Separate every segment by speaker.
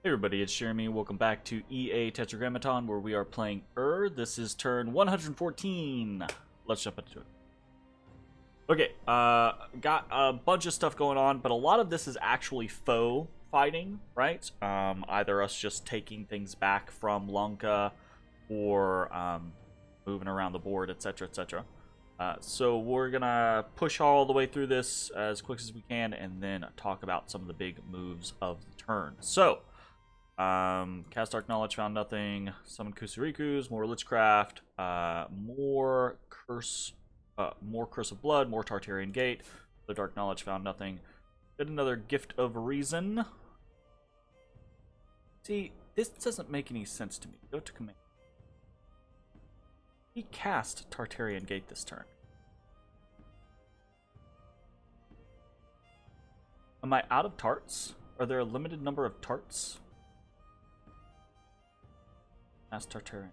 Speaker 1: Hey everybody, it's Jeremy. Welcome back to EA Tetragrammaton, where we are playing This is turn 114. Let's jump into it. Okay, got a bunch of stuff going on, but a lot of this is actually foe fighting, right? Either us just taking things back from Lanka, or moving around the board, etc., etc. So we're gonna push all the way through this as quick as we can, and then talk about some of the big moves of the turn. So. Cast Dark Knowledge, found nothing. Summon Kusurikus, more Lichcraft, more Curse of Blood, more Tartarian Gate. The Dark Knowledge, found nothing. Did another Gift of Reason. See, this doesn't make any sense to me. Go to command. He cast Tartarian Gate this turn. Am I out of tarts? Are there a limited number of tarts? As Tartarian.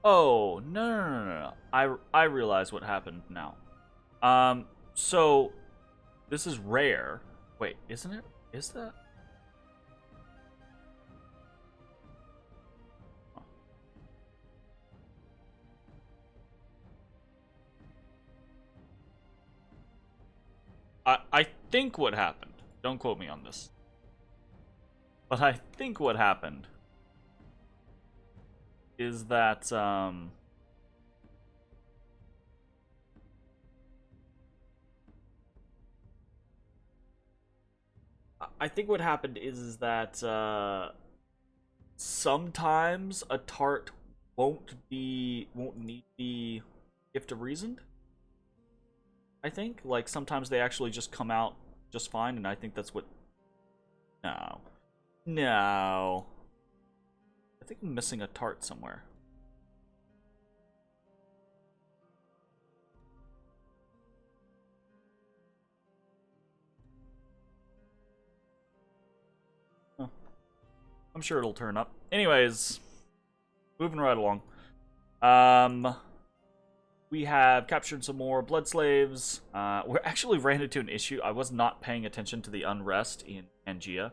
Speaker 1: Oh, no. I realize what happened now. So this is rare. Wait, isn't it? Is that? I think what happened. Don't quote me on this. But I think what happened is that I think what happened is that sometimes a tart won't need the Gift of Reason. I think like sometimes they actually just come out just fine, and I think that's what. No. I think I'm missing a tart somewhere. Oh. I'm sure it'll turn up. Anyways, moving right along. We have captured some more blood slaves. We actually ran into an issue. I was not paying attention to the unrest in Pangea.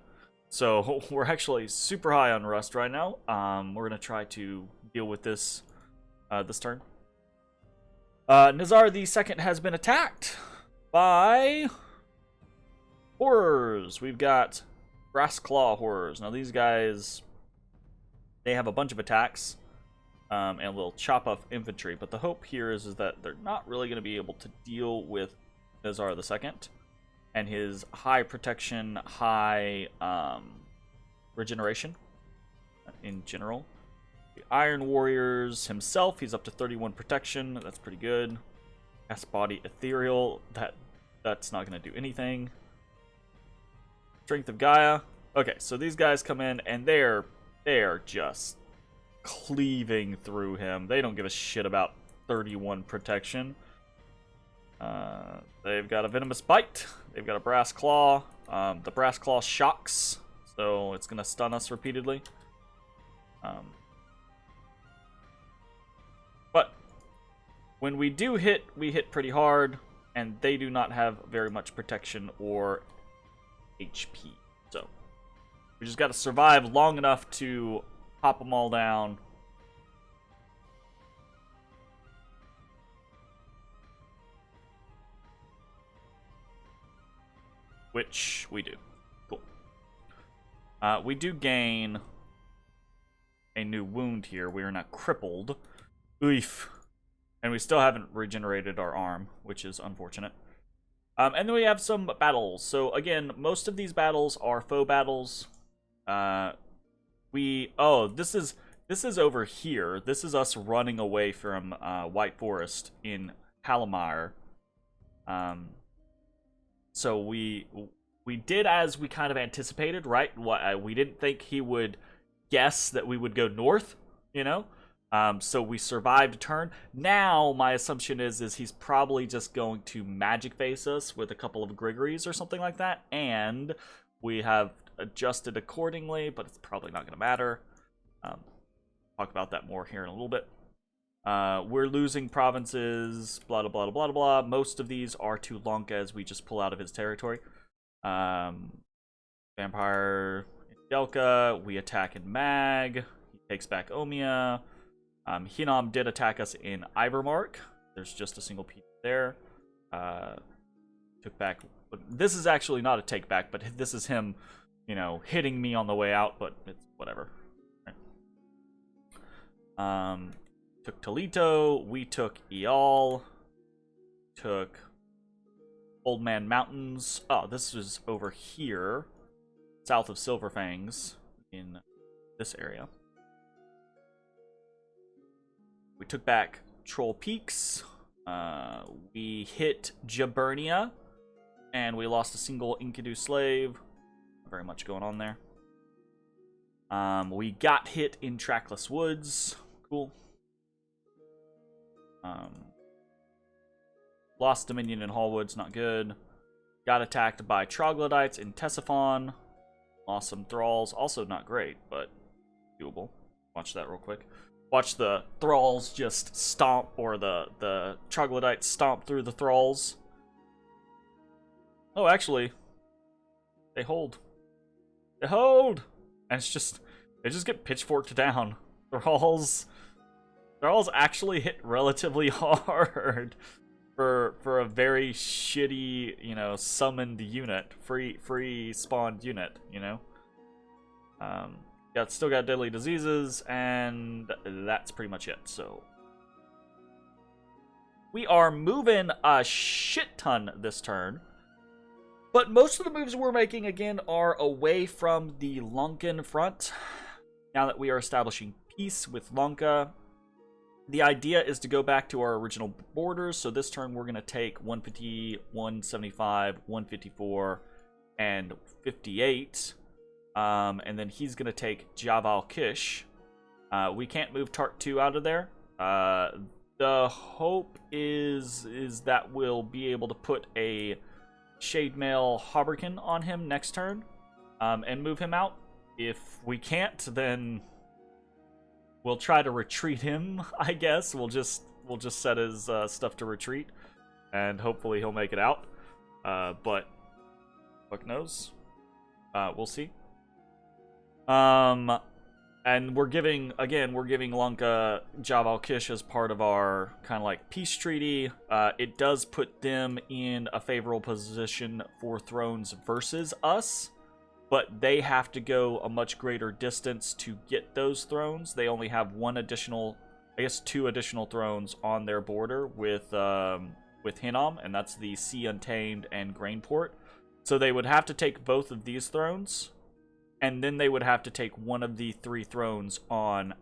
Speaker 1: So we're actually super high on rust right now. We're going to try to deal with this this turn. Nazar the Second has been attacked by horrors. We've got Brass Claw horrors. Now these guys, they have a bunch of attacks. And will chop off infantry, but the hope here is that they're not really going to be able to deal with Nazar II and his high protection, high regeneration in general. The Iron Warriors himself, he's up to 31 protection. That's pretty good. Cast Body Ethereal, that's not going to do anything. Strength of Gaia. Okay, so these guys come in and they're just cleaving through him. They don't give a shit about 31 protection. They've got a Venomous Bite. They've got a Brass Claw. The Brass Claw shocks, so it's going to stun us repeatedly. But when we do hit, we hit pretty hard, and they do not have very much protection or HP. So we just got to survive long enough to pop them all down. Which we do. Cool. We do gain a new wound here. We are now crippled. Oof. And we still haven't regenerated our arm, which is unfortunate. And then we have some battles. So again, most of these battles are foe battles. This is over here. This is us running away from White Forest in Halimar. So we did as we kind of anticipated, right? We didn't think he would guess that we would go north, you know? So we survived a turn. Now my assumption is he's probably just going to magic face us with a couple of Grigories or something like that, and we have adjusted accordingly, but it's probably not going to matter. Talk about that more here in a little bit. We're losing provinces, blah, blah, blah, blah, blah. Most of these are to Lanka as we just pull out of his territory. Vampire in Delka. We attack in Mag. He takes back Omiya. Hinam did attack us in Ivermark. There's just a single piece there. Took back. This is actually not a take back, but this is him, you know, hitting me on the way out, but it's whatever. Took Toledo. We took Eal. Took Old Man Mountains. Oh, this was over here, south of Silverfangs, in this area. We took back Troll Peaks. We hit Jaburnia, and we lost a single Enkidu slave. Not very much going on there. We got hit in Trackless Woods. Cool. Lost Dominion in Hallwoods, not good. Got attacked by Troglodytes in Tesiphon. Lost some Thralls, also not great, but doable. Watch that real quick. Watch the Thralls just stomp, or the Troglodytes stomp through the Thralls. Oh, actually, they hold. They hold! And it's just, they just get pitchforked down. Thralls actually hit relatively hard for a very shitty, you know, summoned unit, free spawned unit, you know. Still got deadly diseases, and that's pretty much it. So we are moving a shit ton this turn, but most of the moves we're making again are away from the Lankan front. Now that we are establishing peace with Lanka, the idea is to go back to our original borders. So this turn we're going to take 150, 175, 154, and 58. And then he's going to take Javal Kish. We can't move Tart 2 out of there. The hope is that we'll be able to put a Shademail Hauberkin on him next turn, and move him out. If we can't, then we'll try to retreat him, I guess. We'll just set his stuff to retreat, and hopefully he'll make it out. But fuck knows. We'll see. And we're giving Lanka Javal Kish as part of our kind of like peace treaty. It does put them in a favorable position for thrones versus us, but they have to go a much greater distance to get those thrones. They only have two additional thrones on their border with Hinnom, and that's the Sea Untamed and Grainport. So they would have to take both of these thrones, and then they would have to take one of the 3 thrones on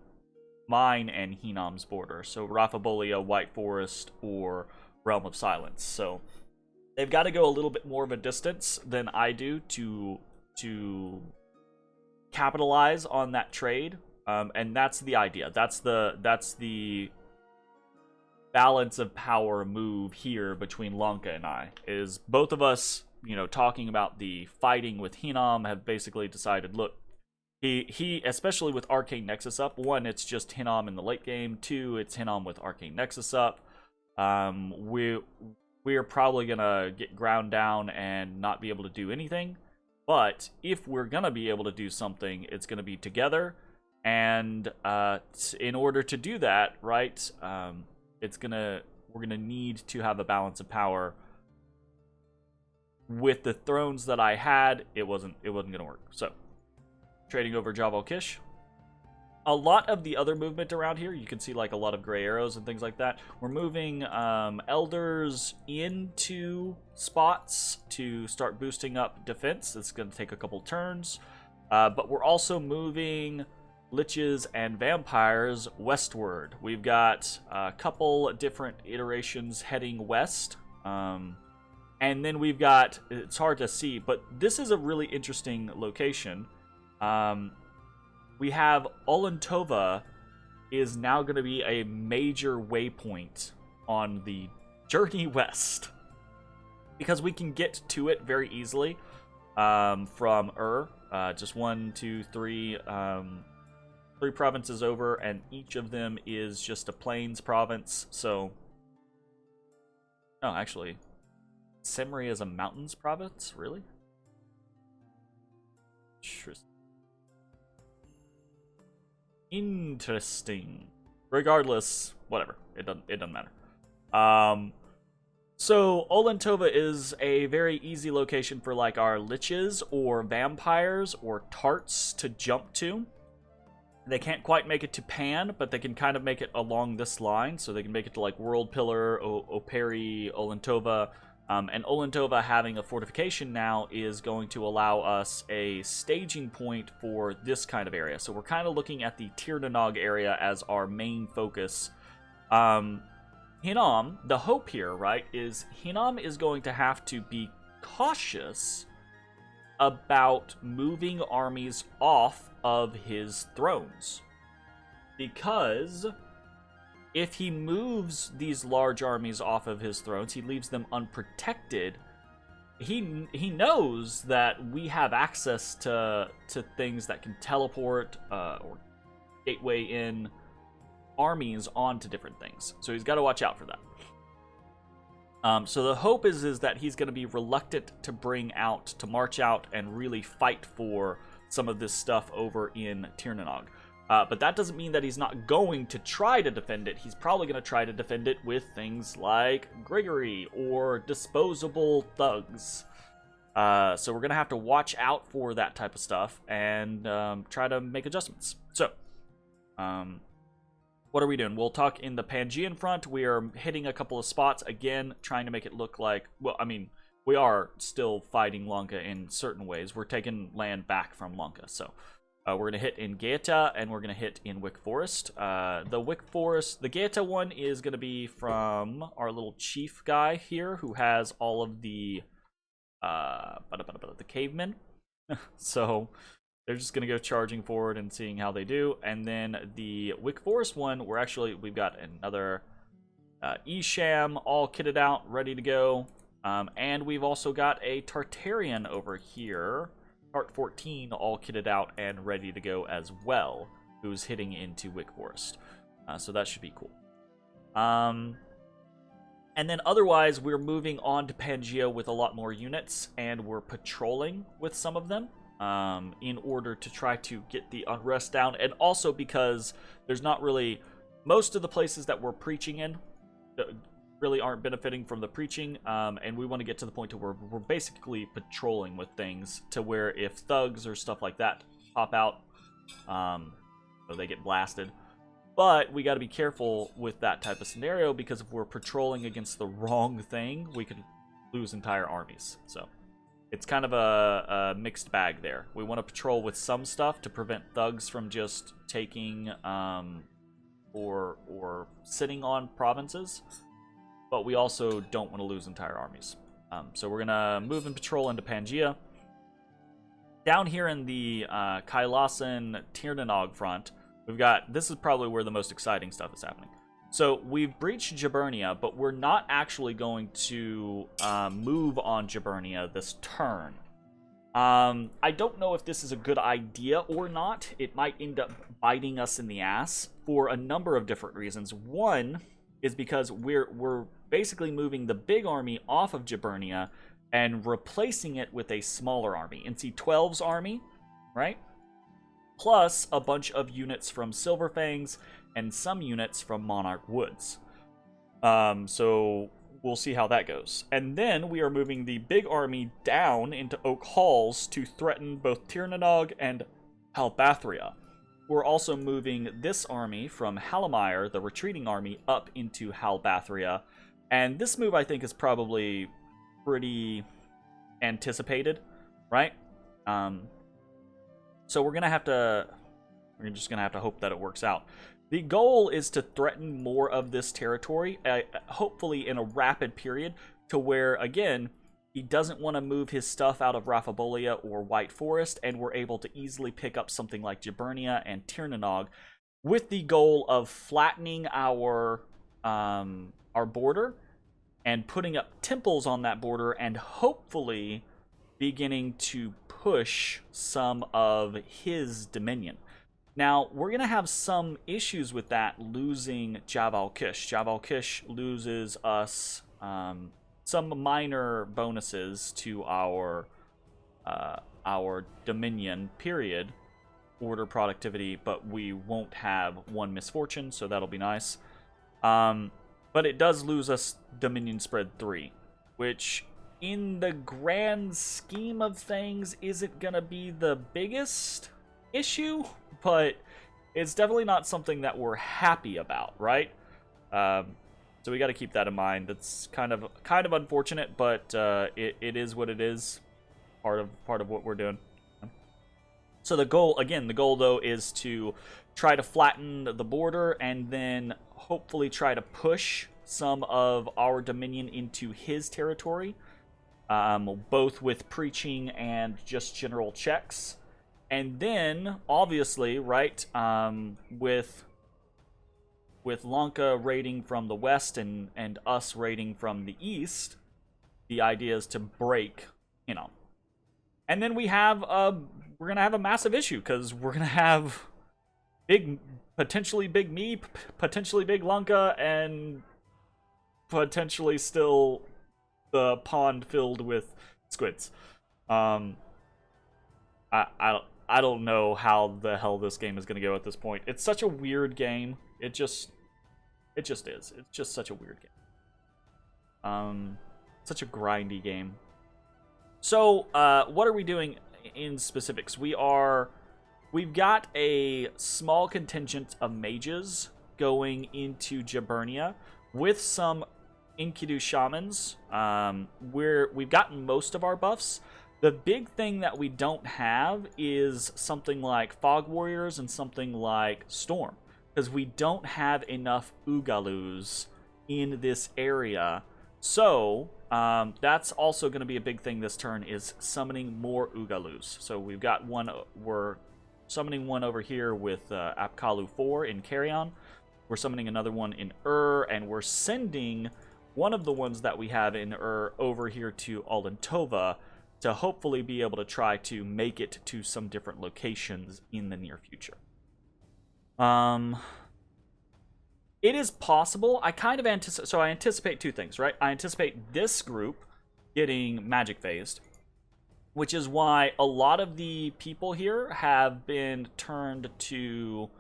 Speaker 1: mine and Hinnom's border. So Rafabolia, White Forest, or Realm of Silence. So they've got to go a little bit more of a distance than I do to capitalize on that trade. And that's the idea. That's the balance of power move here between Lanka and I. Is both of us, you know, talking about the fighting with Hinnom, have basically decided, look, he especially with Arcane Nexus up, 1, it's just Hinnom in the late game, 2, it's Hinnom with Arcane Nexus up. We're probably gonna get ground down and not be able to do anything, but if we're gonna be able to do something, it's gonna be together. And in order to do that, right, we're gonna need to have a balance of power. With the thrones that I had, it wasn't gonna work. So trading over Javal Kish. A lot of the other movement around here, you can see like a lot of gray arrows and things like that. We're moving elders into spots to start boosting up defense. It's going to take a couple turns, but we're also moving liches and vampires westward. We've got a couple different iterations heading west. And then we've got, it's hard to see, but this is a really interesting location. We have Olentova is now going to be a major waypoint on the journey west, because we can get to it very easily from just 1, 2, 3. 3 provinces over, and each of them is just a plains province. So, no, actually, Semri is a mountains province. Really? Interesting. Regardless, whatever. It doesn't matter. So Olentova is a very easy location for like our liches or vampires or tarts to jump to. They can't quite make it to Pan, but they can kind of make it along this line. So they can make it to like World Pillar, Operi, Olentova. And Olentova having a fortification now is going to allow us a staging point for this kind of area. So we're kind of looking at the Tirnanog area as our main focus. Hinam, the hope here, right, is Hinam is going to have to be cautious about moving armies off of his thrones. Because if he moves these large armies off of his thrones, he leaves them unprotected. He knows that we have access to things that can teleport or gateway in armies onto different things. So he's got to watch out for that. So the hope is that he's going to be reluctant to march out and really fight for some of this stuff over in Tirnanog. But that doesn't mean that he's not going to try to defend it. He's probably going to try to defend it with things like Grigory or disposable thugs. So we're going to have to watch out for that type of stuff and try to make adjustments. So, what are we doing? We'll talk in the Pangean front. We are hitting a couple of spots, again, trying to make it look like... Well, I mean, we are still fighting Lanka in certain ways. We're taking land back from Lanka, so... we're going to hit in Gaeta, and we're going to hit in Wick Forest. The Gaeta one is going to be from our little chief guy here, who has all of the cavemen. So they're just going to go charging forward and seeing how they do. And then the Wick Forest one, we've got another Esham all kitted out, ready to go. And we've also got a Tartarian over here. Tart 14 all kitted out and ready to go as well, who's hitting into Wick Forest. So that should be cool. And then otherwise, we're moving on to Pangea with a lot more units, and we're patrolling with some of them in order to try to get the unrest down. And also because there's not really... Most of the places that we're preaching in really aren't benefiting from the preaching, and we want to get to the point to where we're basically patrolling with things to where if thugs or stuff like that pop out, so they get blasted. But we got to be careful with that type of scenario, because if we're patrolling against the wrong thing, we could lose entire armies. So it's kind of a mixed bag there. We want to patrol with some stuff to prevent thugs from just taking or sitting on provinces. But we also don't want to lose entire armies. So we're going to move and patrol into Pangea. Down here in the Kailasan Tirnanog front, we've got... This is probably where the most exciting stuff is happening. So we've breached Jaburnia, but we're not actually going to move on Jaburnia this turn. I don't know if this is a good idea or not. It might end up biting us in the ass for a number of different reasons. One is because we're basically moving the big army off of Jaburnia and replacing it with a smaller army. NC-12's army, right? Plus a bunch of units from Silverfangs and some units from Monarch Woods. So we'll see how that goes. And then we are moving the big army down into Oak Halls to threaten both Tirnanog and Halbathria. We're also moving this army from Halamire, the retreating army, up into Halbathria. And this move, I think, is probably pretty anticipated, right? So we're just gonna have to hope that it works out. The goal is to threaten more of this territory, hopefully in a rapid period, to where, again, he doesn't want to move his stuff out of Rafabolia or White Forest, and we're able to easily pick up something like Jaburnia and Tirnanog, with the goal of flattening our border and putting up temples on that border, and hopefully beginning to push some of his dominion. Now, we're going to have some issues with that losing Jabal Kish. Jabal Kish loses us some minor bonuses to our Dominion, period, order productivity, but we won't have one misfortune, so that'll be nice. But it does lose us Dominion Spread 3, which in the grand scheme of things isn't going to be the biggest issue, but it's definitely not something that we're happy about, right? So we got to keep that in mind. That's kind of unfortunate, but it is what it is. Part of what we're doing. So the goal though is to try to flatten the border and then hopefully try to push some of our dominion into his territory, both with preaching and just general checks. And then, obviously, right, with Lanka raiding from the west and us raiding from the east, the idea is to break, And then we're gonna have a massive issue because we're gonna have potentially big me, potentially big Lanka, and potentially still the pond filled with squids. I don't know how the hell this game is gonna go at this point. It's such a weird game. It just is. It's just such a weird game. Such a grindy game. So, what are we doing in specifics? We've got a small contingent of mages going into Jaburnia with some Enkidu shamans. We've gotten most of our buffs. The big thing that we don't have is something like Fog Warriors and something like Storm, because we don't have enough Ugalus in this area. So, that's also going to be a big thing this turn, is summoning more Ugalus. So we've got we're summoning one over here with Apkalu 4 in Carrion. We're summoning another one in and we're sending one of the ones that we have in over here to Alentova to hopefully be able to try to make it to some different locations in the near future. It is possible. I anticipate two things, right? I anticipate this group getting magic phased, which is why a lot of the people here have been turned to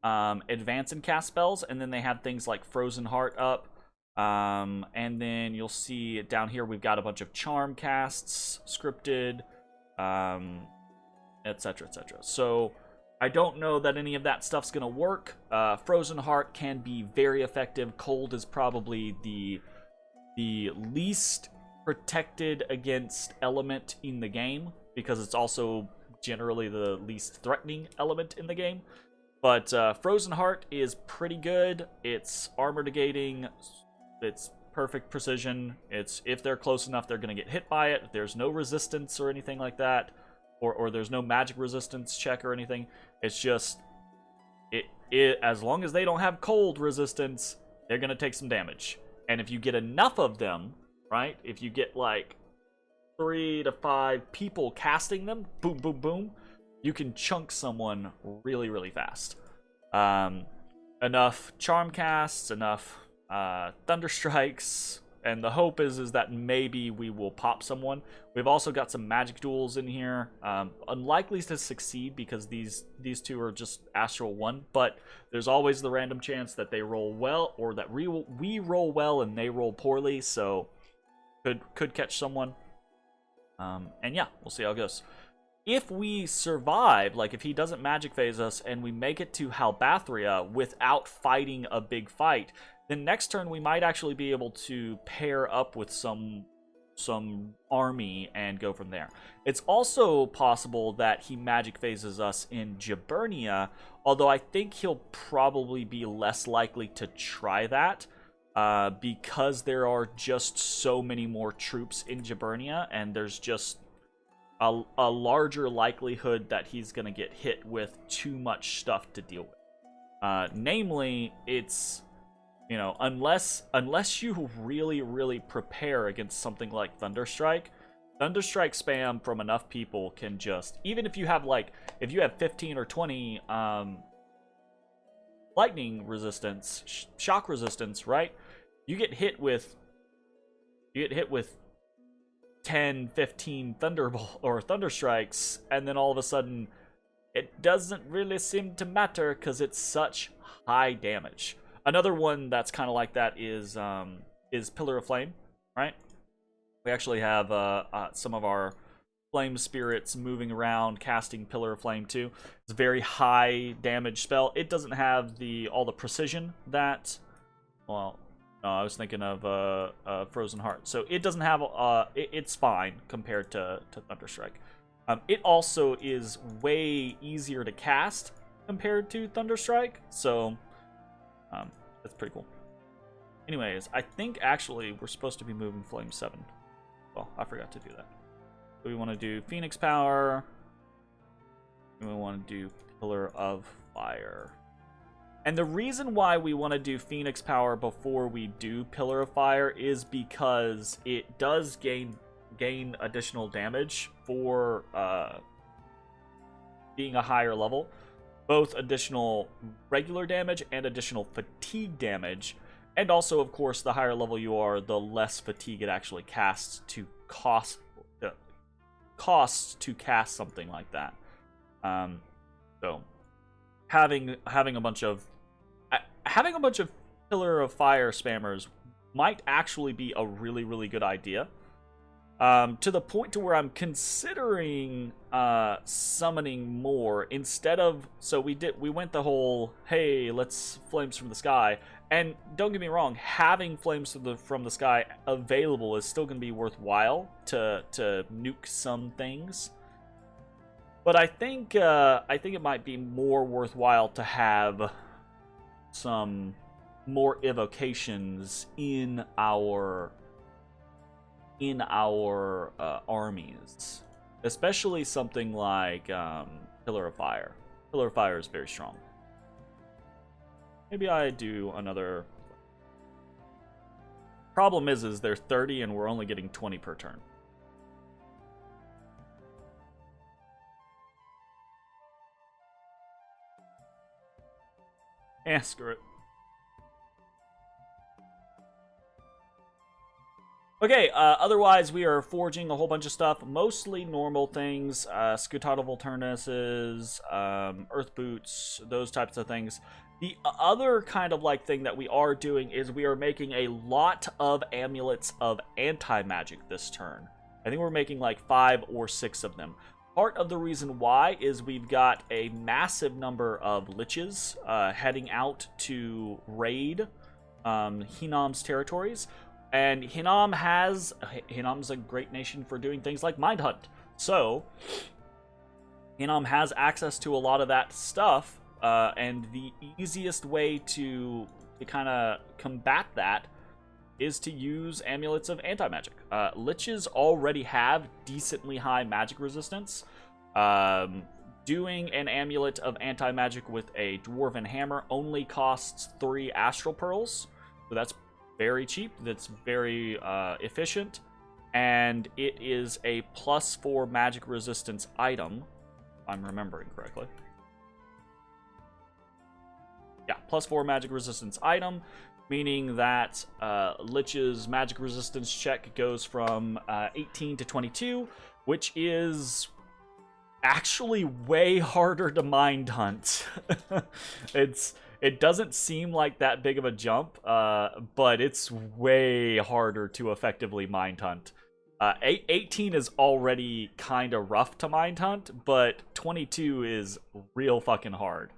Speaker 1: advance and cast spells, and then they have things like Frozen Heart up. And then you'll see down here we've got a bunch of charm casts scripted, etc, etc. So I don't know that any of that stuff's gonna work. Frozen Heart can be very effective. Cold is probably the least protected against element in the game, because it's also generally the least threatening element in the game. But Frozen Heart is pretty good. It's armor negating. It's perfect precision. It's, if they're close enough, they're going to get hit by it. There's no resistance or anything like that, or there's no magic resistance check or anything. It's just as long as they don't have cold resistance, they're going to take some damage. And if you get enough of them, right? If you get like 3 to 5 people casting them, boom, boom, boom, you can chunk someone really, really fast. Enough charm casts, enough thunder strikes, and the hope is that maybe we will pop someone. We've also got some magic duels in here. Unlikely to succeed because these two are just Astral 1, but there's always the random chance that they roll well, or that we roll well and they roll poorly, so could catch someone. And yeah, we'll see how it goes. If we survive, like if he doesn't magic phase us and we make it to Halbathria without fighting a big fight, then next turn we might actually be able to pair up with some army and go from there. It's also possible that he magic phases us in Jaburnia, although I think he'll probably be less likely to try that because there are just so many more troops in Jaburnia, and there's just a larger likelihood that he's going to get hit with too much stuff to deal with. Namely, it's, you know, unless you really, really prepare against something like Thunderstrike, Thunderstrike spam from enough people can just, even if you have like, if you have 15 or 20 lightning resistance, shock resistance, right? You get hit with 10, 15 thunderbolt or thunderstrikes, and then all of a sudden it doesn't really seem to matter because it's such high damage. Another one that's kind of like that is Pillar of Flame, right? We actually have some of our flame spirits moving around, casting Pillar of Flame too. It's a very high damage spell. It doesn't have all the precision that, well, no, I was thinking of Frozen Heart. So it doesn't have, it's fine compared to Thunderstrike. It also is way easier to cast compared to Thunderstrike, so that's pretty cool. Anyways, I think actually we're supposed to be moving Flame 7. Well, I forgot to do that. So we want to do Phoenix Power, and we want to do Pillar of Fire. And the reason why we want to do Phoenix Power before we do Pillar of Fire is because it does gain additional damage for being a higher level. Both additional regular damage and additional fatigue damage. And also, of course, the higher level you are, the less fatigue it actually casts to costs to cast something like that. So having a bunch of Pillar of Fire spammers might actually be a really good idea. To the point to where I'm considering summoning more instead of, so we went the whole, hey, let's flames from the sky. And don't get me wrong, having flames from the sky available is still going to be worthwhile to nuke some things. But I think it might be more worthwhile to have some more evocations in our armies, especially something like Pillar of Fire. Pillar of Fire is very strong. Maybe I do another. Problem is they're 30 and we're only getting 20 per turn. Eh, screw it. Okay, otherwise we are forging a whole bunch of stuff, mostly normal things, Scutata Volturnuses, Earth Boots, those types of things. The other kind of like thing that we are doing is we are making a lot of amulets of anti-magic this turn. I think we're making like 5 or 6 of them. Part of the reason why is we've got a massive number of liches heading out to raid Hinam's territories. And Hinam's a great nation for doing things like Mind Hunt. So, Hinam has access to a lot of that stuff, and the easiest way to kind of combat that is to use amulets of anti-magic. Liches already have decently high magic resistance. Doing an amulet of anti-magic with a Dwarven Hammer only costs 3 Astral Pearls, so that's very cheap, that's very efficient, and it is a +4 magic resistance item, if I'm remembering correctly. Yeah, +4 magic resistance item, meaning that Lich's magic resistance check goes from 18 to 22, which is actually way harder to mind hunt. It doesn't seem like that big of a jump, but it's way harder to effectively mind hunt. 18 is already kind of rough to mind hunt, but 22 is real fucking hard.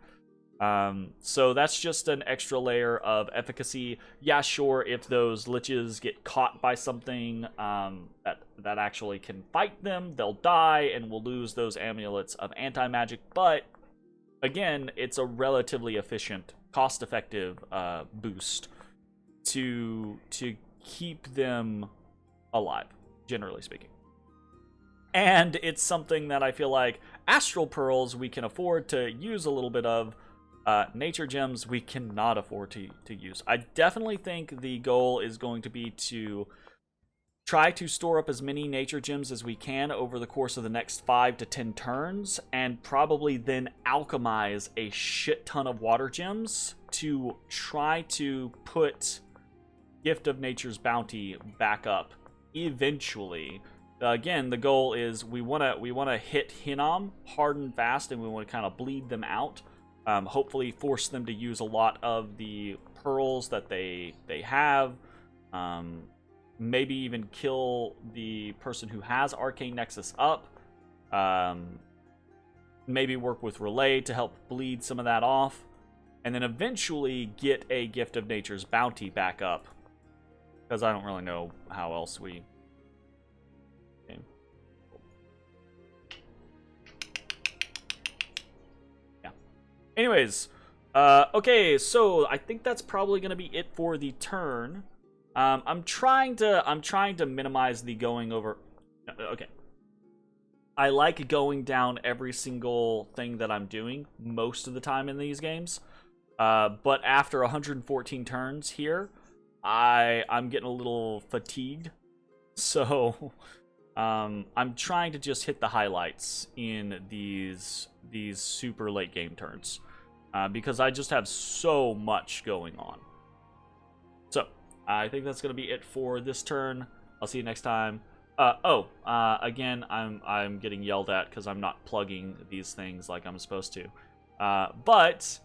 Speaker 1: So that's just an extra layer of efficacy. Yeah, sure, if those liches get caught by something that actually can fight them, they'll die and we'll lose those amulets of anti-magic, but again, it's a relatively efficient, cost-effective boost to keep them alive, generally speaking. And it's something that I feel like Astral Pearls we can afford to use a little bit of. Nature Gems we cannot afford to use. I definitely think the goal is going to be to try to store up as many nature gems as we can over the course of the next 5 to 10 turns, and probably then alchemize a shit ton of water gems to try to put Gift of Nature's Bounty back up eventually. Again, the goal is we want to hit Hinnom hard and fast, and we want to kind of bleed them out. Hopefully force them to use a lot of the pearls that they have. Maybe even kill the person who has Arcane Nexus up. Maybe work with Relay to help bleed some of that off. And then eventually get a Gift of Nature's Bounty back up. Because I don't really know how else we... Okay. Yeah. Anyways, okay, so I think that's probably going to be it for the turn. I'm trying to minimize the going over. Okay. I like going down every single thing that I'm doing most of the time in these games. But after 114 turns here, I'm getting a little fatigued. So I'm trying to just hit the highlights in these super late game turns. Because I just have so much going on. So I think that's going to be it for this turn. I'll see you next time. Again, I'm getting yelled at because I'm not plugging these things like I'm supposed to. But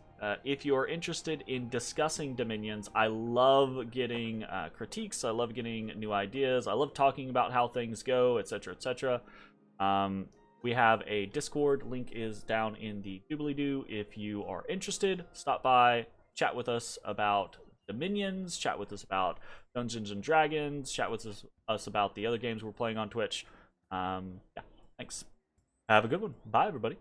Speaker 1: if you're interested in discussing Dominions, I love getting critiques. I love getting new ideas. I love talking about how things go, etc., etc. We have a Discord. Link is down in the doobly-doo. If you are interested, stop by, chat with us about Dominions, chat with us about Dungeons and Dragons, chat with us about the other games we're playing on Twitch. Yeah, thanks. Have a good one. Bye, everybody.